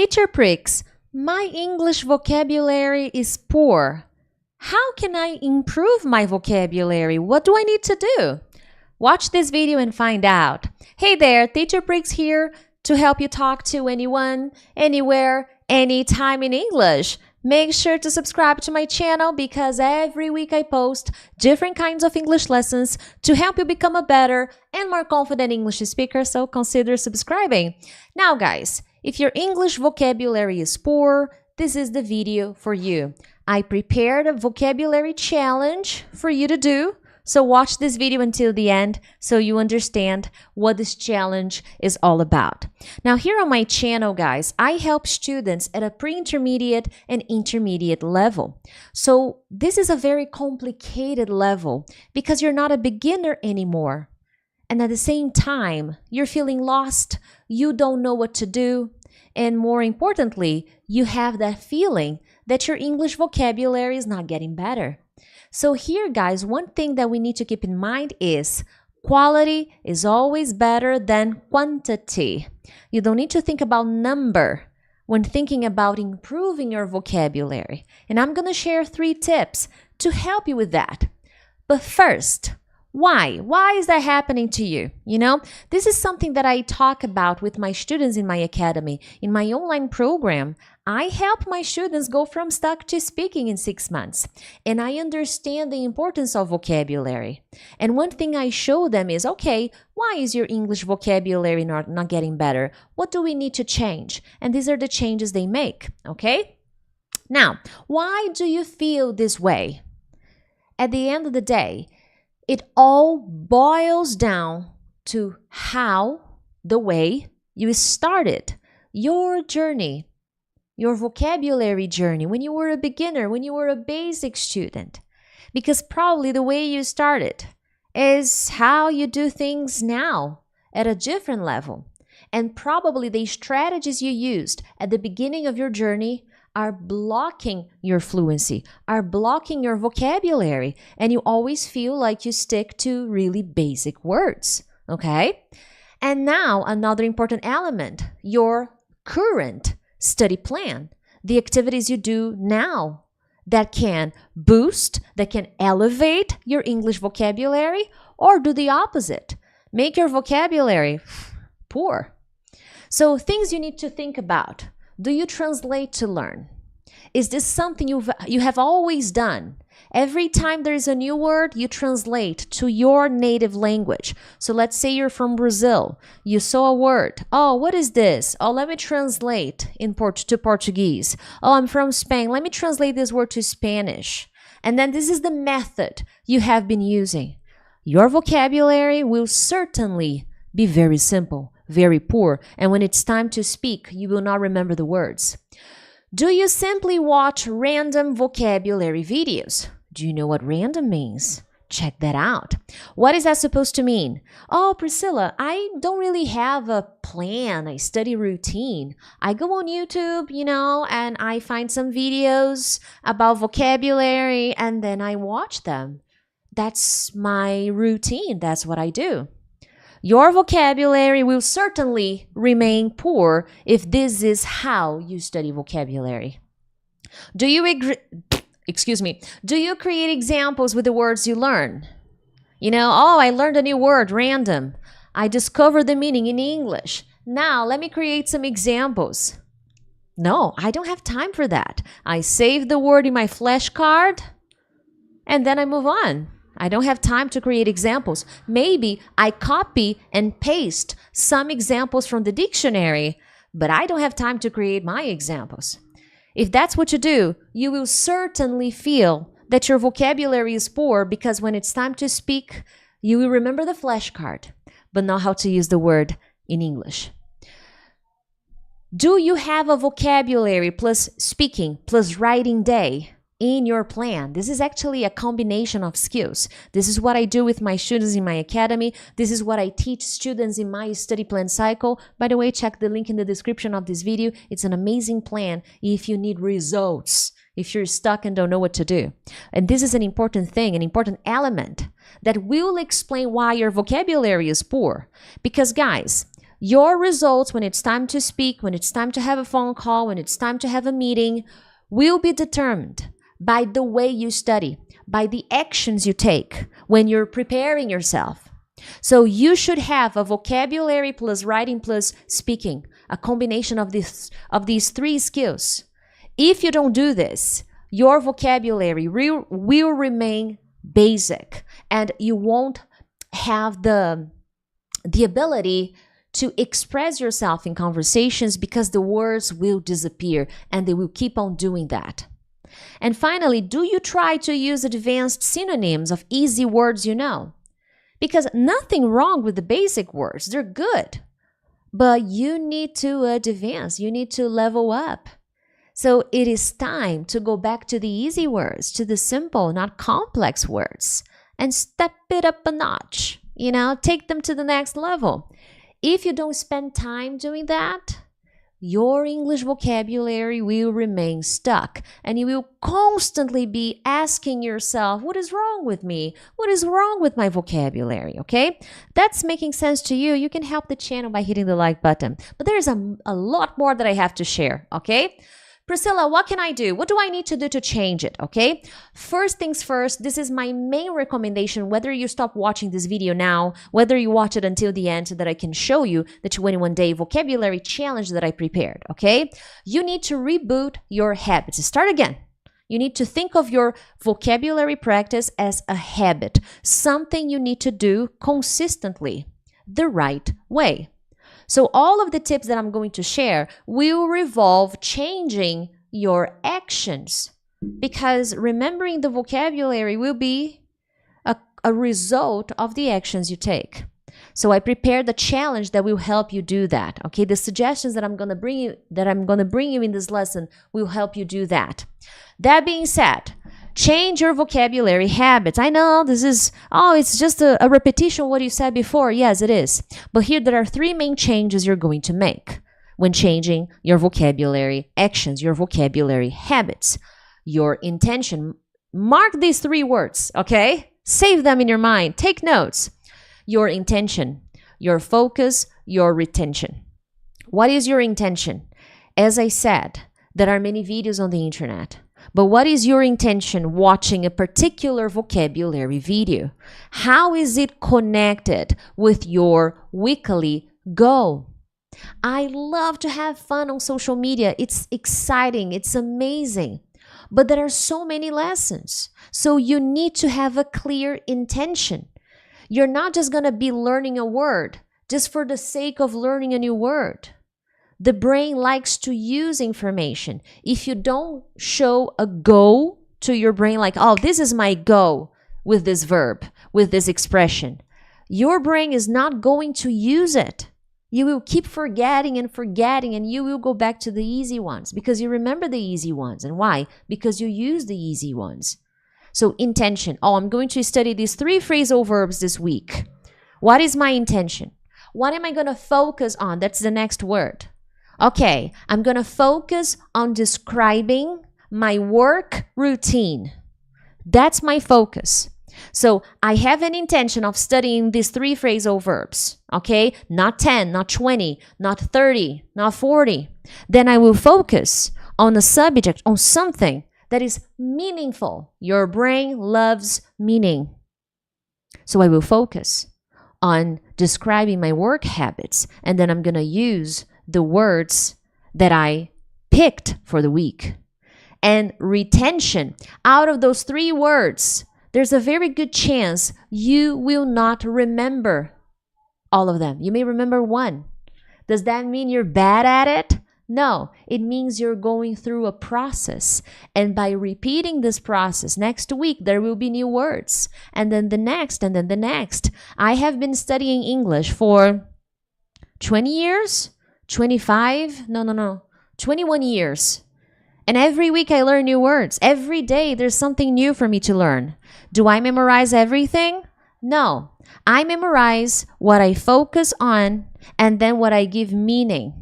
Teacher Prix, my English vocabulary is poor. How can I improve my vocabulary? What do I need to do? Watch this video and find out. Hey there, Teacher Prix here to help you talk to anyone, anywhere, anytime in English. Make sure to subscribe to my channel because every week I post different kinds of English lessons to help you become a better and more confident English speaker, so consider subscribing. Now guys, if your English vocabulary is poor, this is the video for you. I prepared a vocabulary challenge for you to do, so watch this video until the end so you understand what this challenge is all about. Now here on my channel, guys, I help students at a pre-intermediate and intermediate level. So this is a very complicated level because you're not a beginner anymore. And at the same time, you're feeling lost, you don't know what to do, and more importantly, you have that feeling that your English vocabulary is not getting better. So here, guys, one thing that we need to keep in mind is quality is always better than quantity. You don't need to think about number when thinking about improving your vocabulary. And I'm going to share 3 tips to help you with that. But first, why? Why is that happening to you? You know, this is something that I talk about with my students in my academy. In my online program, I help my students go from stuck to speaking in 6 months. And I understand the importance of vocabulary. And one thing I show them is, okay, why is your English vocabulary not getting better? What do we need to change? And these are the changes they make, okay? Now, why do you feel this way? At the end of the day, it all boils down to the way you started your journey, your vocabulary journey when you were a beginner, when you were a basic student. Because probably the way you started is how you do things now at a different level. And probably the strategies you used at the beginning of your journey are blocking your fluency, are blocking your vocabulary, and you always feel like you stick to really basic words, okay? And now another important element, your current study plan, the activities you do now that can boost, that can elevate your English vocabulary, or do the opposite, make your vocabulary poor. So things you need to think about. Do you translate to learn? Is this something you have always done? Every time there is a new word, you translate to your native language. So let's say you're from Brazil. You saw a word. Oh, what is this? Oh, let me translate to Portuguese. Oh, I'm from Spain. Let me translate this word to Spanish. And then this is the method you have been using. Your vocabulary will certainly be very simple, very poor, and when it's time to speak, you will not remember the words. Do you simply watch random vocabulary videos? Do you know what random means? Check that out. What is that supposed to mean? Oh, Priscilla, I don't really have a plan, a study routine. I go on YouTube, and I find some videos about vocabulary and then I watch them. That's my routine. That's what I do. Your vocabulary will certainly remain poor if this is how you study vocabulary. Do you create examples with the words you learn? Oh, I learned a new word, random. I discovered the meaning in English. Now, let me create some examples. No, I don't have time for that. I save the word in my flashcard and then I move on. I don't have time to create examples. Maybe I copy and paste some examples from the dictionary, but I don't have time to create my examples. If that's what you do, you will certainly feel that your vocabulary is poor because when it's time to speak, you will remember the flashcard, but not how to use the word in English. Do you have a vocabulary plus speaking plus writing day in your plan? This is actually a combination of skills. This is what I do with my students in my academy. This is what I teach students in my study plan cycle. By the way, check the link in the description of this video. It's an amazing plan if you need results, if you're stuck and don't know what to do. And this is an important thing, an important element that will explain why your vocabulary is poor. Because guys, Your results when it's time to speak, when it's time to have a phone call, when it's time to have a meeting, will be determined by the way you study, by the actions you take when you're preparing yourself. So you should have a vocabulary plus writing plus speaking, a combination of these three skills. If you don't do this, your vocabulary will remain basic and you won't have the ability to express yourself in conversations because the words will disappear and they will keep on doing that. And finally, do you try to use advanced synonyms of easy words you know? Because nothing wrong with the basic words, they're good. But you need to advance, you need to level up. So it is time to go back to the easy words, to the simple, not complex words, and step it up a notch. Take them to the next level. If you don't spend time doing that, your English vocabulary will remain stuck and you will constantly be asking yourself, what is wrong with me? What is wrong with my vocabulary? Okay? That's making sense to you. You can help the channel by hitting the like button. But there's a lot more that I have to share. Okay? Priscilla, what can I do? What do I need to do to change it? Okay. First things first, this is my main recommendation, whether you stop watching this video now, whether you watch it until the end so that I can show you the 21-day vocabulary challenge that I prepared. Okay. You need to reboot your habits. Start again. You need to think of your vocabulary practice as a habit, something you need to do consistently, the right way. So all of the tips that I'm going to share will revolve changing your actions because remembering the vocabulary will be a result of the actions you take. So I prepared the challenge that will help you do that. Okay, the suggestions that I'm going to bring you in this lesson will help you do that. That being said, change your vocabulary habits. I know this is, it's just a repetition of what you said before. Yes, it is. But here there are three main changes you're going to make when changing your vocabulary actions, your vocabulary habits, your intention. Mark these three words, okay? Save them in your mind. Take notes. Your intention, your focus, your retention. What is your intention? As I said, there are many videos on the internet. But what is your intention watching a particular vocabulary video? How is it connected with your weekly goal? I love to have fun on social media. It's exciting. It's amazing. But there are so many lessons. So you need to have a clear intention. You're not just going to be learning a word just for the sake of learning a new word. The brain likes to use information. If you don't show a goal to your brain, like, this is my goal with this verb, with this expression, your brain is not going to use it. You will keep forgetting and you will go back to the easy ones because you remember the easy ones. And why? Because you use the easy ones. So intention. I'm going to study these 3 phrasal verbs this week. What is my intention? What am I going to focus on? That's the next word. Okay, I'm going to focus on describing my work routine. That's my focus. So I have an intention of studying these 3 phrasal verbs, okay? Not 10, not 20, not 30, not 40. Then I will focus on a subject, on something that is meaningful. Your brain loves meaning. So I will focus on describing my work habits, and then I'm going to use the words that I picked for the week. And retention, out of those 3 words, there's a very good chance you will not remember all of them. You may remember 1. Does that mean you're bad at it? No, it means you're going through a process. And by repeating this process, next week there will be new words. And then the next, and then the next. I have been studying English for 20 years? 25? No. 21 years. And every week I learn new words. Every day there's something new for me to learn. Do I memorize everything? No. I memorize what I focus on and then what I give meaning.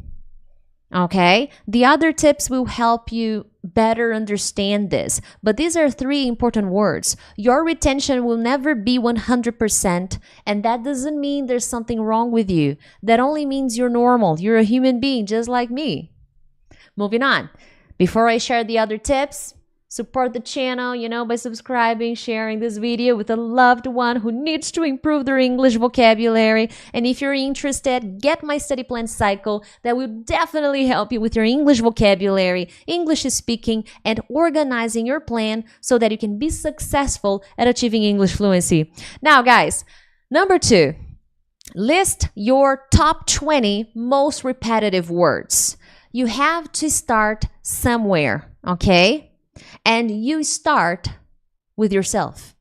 Okay? The other tips will help you better understand this. But these are three important words. Your retention will never be 100%, and that doesn't mean there's something wrong with you. That only means you're normal. You're a human being just like me. Moving on. Before I share the other tips, support the channel, by subscribing, sharing this video with a loved one who needs to improve their English vocabulary. And if you're interested, get my study plan cycle that will definitely help you with your English vocabulary, English speaking, and organizing your plan so that you can be successful at achieving English fluency. Now, guys, number 2, list your top 20 most repetitive words. You have to start somewhere, okay? And you start with yourself.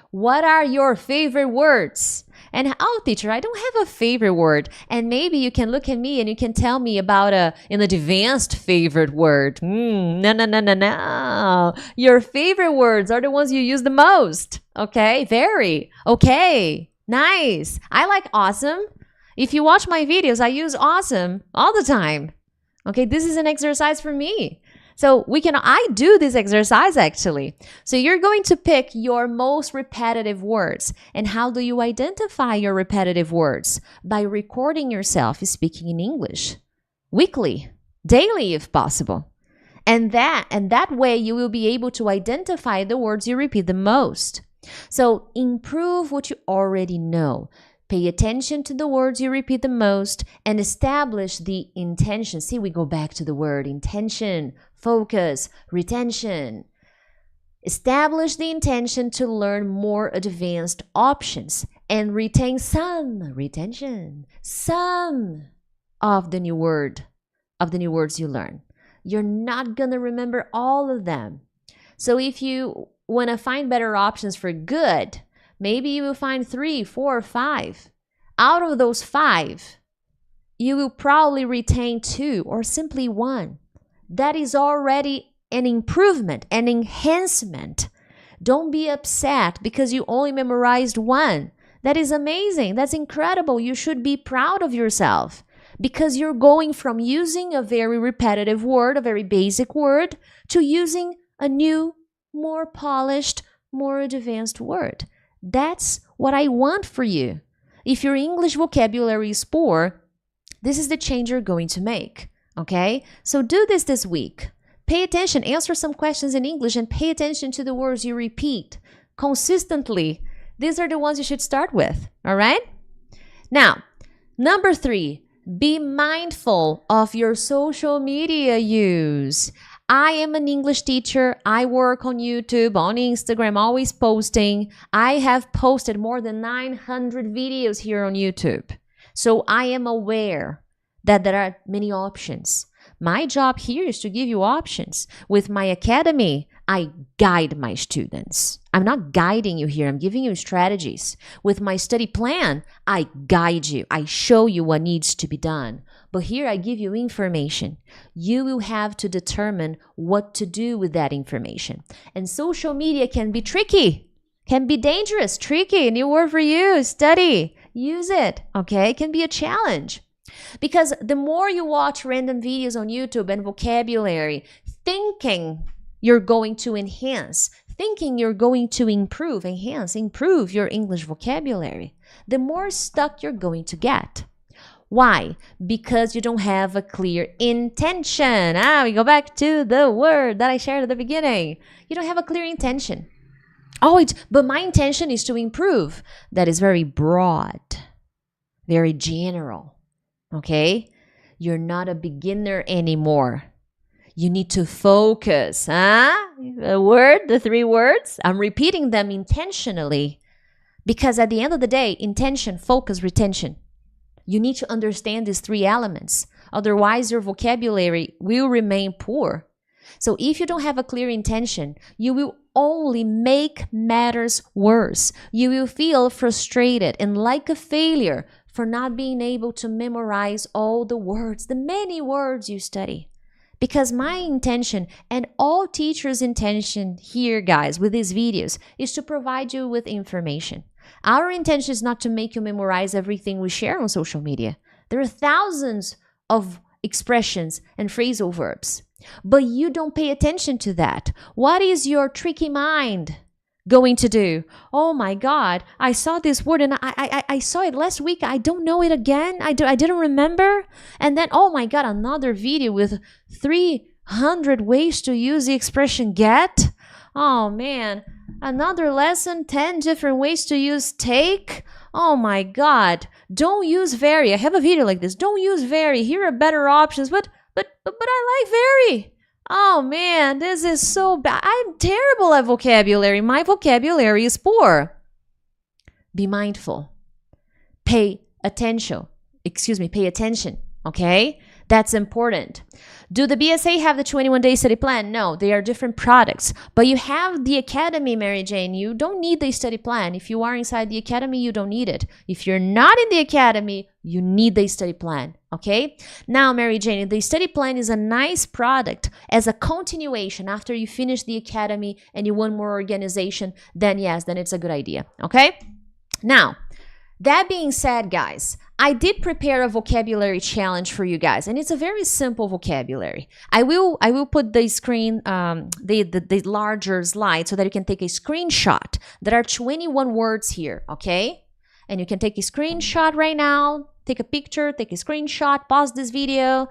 What are your favorite words? And teacher, I don't have a favorite word. And maybe you can look at me and you can tell me about an advanced favorite word. No. Your favorite words are the ones you use the most. Okay, very. Okay, nice. I like awesome. If you watch my videos, I use awesome all the time. Okay, this is an exercise for me. So I do this exercise actually. So you're going to pick your most repetitive words. And how do you identify your repetitive words? By recording yourself speaking in English weekly, daily if possible. And that way you will be able to identify the words you repeat the most. So improve what you already know. Pay attention to the words you repeat the most and establish the intention. See, we go back to the word intention, focus, retention. Establish the intention to learn more advanced options and retain some of the new words you learn. You're not going to remember all of them. So if you want to find better options for good, maybe you will find 3, 4, 5. Out of those 5, you will probably retain 2 or simply 1. That is already an improvement, an enhancement. Don't be upset because you only memorized 1. That is amazing. That's incredible. You should be proud of yourself because you're going from using a very repetitive word, a very basic word, to using a new, more polished, more advanced word. That's what I want for you. If your English vocabulary is poor, this is the change you're going to make, okay? So do this week. Pay attention, answer some questions in English and pay attention to the words you repeat consistently. These are the ones you should start with, all right? Now, number 3, be mindful of your social media use. I am an English teacher. I work on YouTube, on Instagram, always posting. I have posted more than 900 videos here on YouTube. So I am aware that there are many options. My job here is to give you options. With my academy, I guide my students. I'm not guiding you here. I'm giving you strategies. With my study plan, I guide you. I show you what needs to be done. But here I give you information. You will have to determine what to do with that information. And social media can be tricky, can be dangerous, tricky. New word for you, study, use it, okay? It can be a challenge. Because the more you watch random videos on YouTube and vocabulary, thinking you're going to enhance, thinking you're going to improve your English vocabulary, the more stuck you're going to get. Why? Because you don't have a clear intention. We go back to the word that I shared at the beginning. You don't have a clear intention. But my intention is to improve. That is very broad, very general. Okay? You're not a beginner anymore. You need to focus. The 3 words, I'm repeating them intentionally because at the end of the day, intention, focus, retention. You need to understand these 3 elements. Otherwise, your vocabulary will remain poor. So if you don't have a clear intention, you will only make matters worse. You will feel frustrated and like a failure for not being able to memorize all the words, the many words you study. Because my intention and all teachers' intention here, guys, with these videos is to provide you with information. Our intention is not to make you memorize everything we share on social media. There are thousands of expressions and phrasal verbs. But you don't pay attention to that. What is your tricky mind going to do? Oh my God, I saw this word and I saw it last week. I don't know it again. I didn't remember. And then, oh my God, another video with 300 ways to use the expression get. Oh man, another lesson, 10 different ways to use take. Oh my God, don't use very. I have a video like this. Don't use very. Here are better options, but I like very. Oh man, this is so bad. I'm terrible at vocabulary. My vocabulary is poor. Be mindful. Pay attention. Pay attention, okay? That's important. Do the BSA have the 21-day study plan? No, they are different products. But you have the academy, Mary Jane. You don't need the study plan. If you are inside the academy, you don't need it. If you're not in the academy, you need the study plan, okay? Now, Mary Jane, the study plan is a nice product as a continuation after you finish the academy and you want more organization, then yes, then it's a good idea, okay? Now, that being said, guys, I did prepare a vocabulary challenge for you guys, and it's a very simple vocabulary. I will put the screen, the larger slide so that you can take a screenshot. There are 21 words here, okay? And you can take a screenshot right now, take a picture, take a screenshot, pause this video.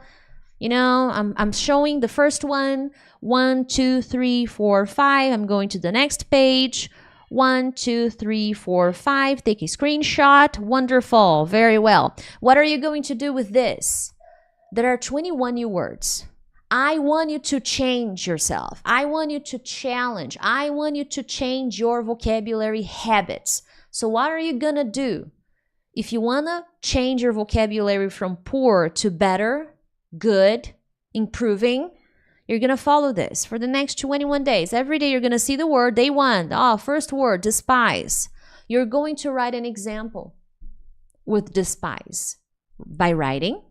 You know, I'm showing the first one, 1, 2, 3, 4, 5. I'm going to the next page. 1, 2, 3, 4, 5. Take a screenshot. Wonderful. Very well. What are you going to do with this? There are 21 new words. I want you to change yourself. I want you to challenge. I want you to change your vocabulary habits. So what are you going to do? If you want to change your vocabulary from poor to better, good, improving, you're going to follow this for the next 21 days. Every day you're going to see the word. Day 1, first word, despise. You're going to write an example with despise by writing.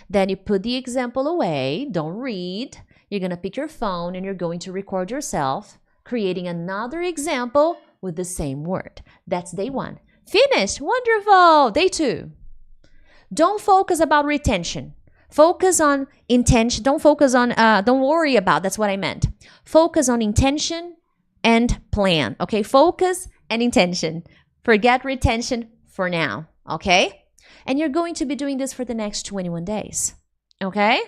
Then you put the example away. Don't read. You're going to pick your phone and you're going to record yourself creating another example with the same word. That's day 1. Finished. Wonderful. Day 2. Don't focus about retention. Focus on intention. Don't focus on, don't worry about, that's what I meant. Focus on intention and plan, okay? Focus and intention. Forget retention for now, okay? And you're going to be doing this for the next 21 days, okay?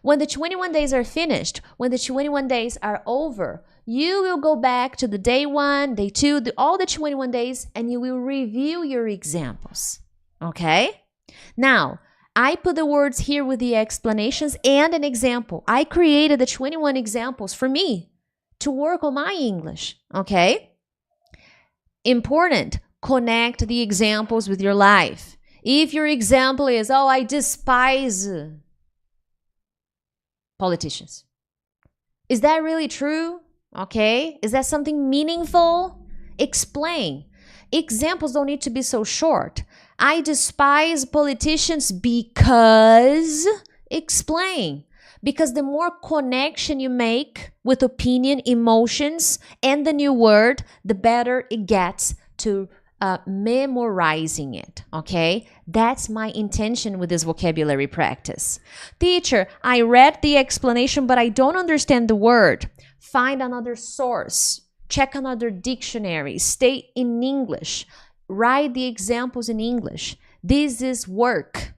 When the 21 days are finished, when the 21 days are over, you will go back to the day 1, day 2, all the 21 days, and you will review your examples, okay? Now, I put the words here with the explanations and an example. I created the 21 examples for me to work on my English, okay? Important, connect the examples with your life. If your example is, oh, I despise politicians. Is that really true? Okay? Is that something meaningful? Explain. Examples don't need to be so short. I despise politicians because, explain. Because the more connection you make with opinion, emotions, and the new word, the better it gets to memorizing it, okay? That's my intention with this vocabulary practice. Teacher, I read the explanation, but I don't understand the word. Find another source. Check another dictionary. Stay in English. Write the examples in English. This is work.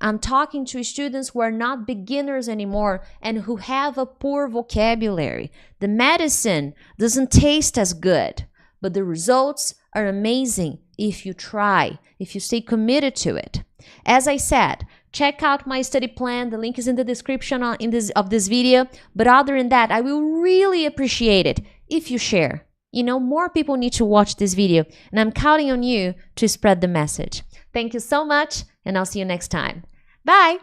I'm talking to students who are not beginners anymore and who have a poor vocabulary. The medicine doesn't taste as good, but the results are amazing if you try, if you stay committed to it. As I said, check out my study plan. The link is in the description of this video. But other than that, I will really appreciate it if you share. You know, more people need to watch this video, and I'm counting on you to spread the message. Thank you so much, and I'll see you next time. Bye!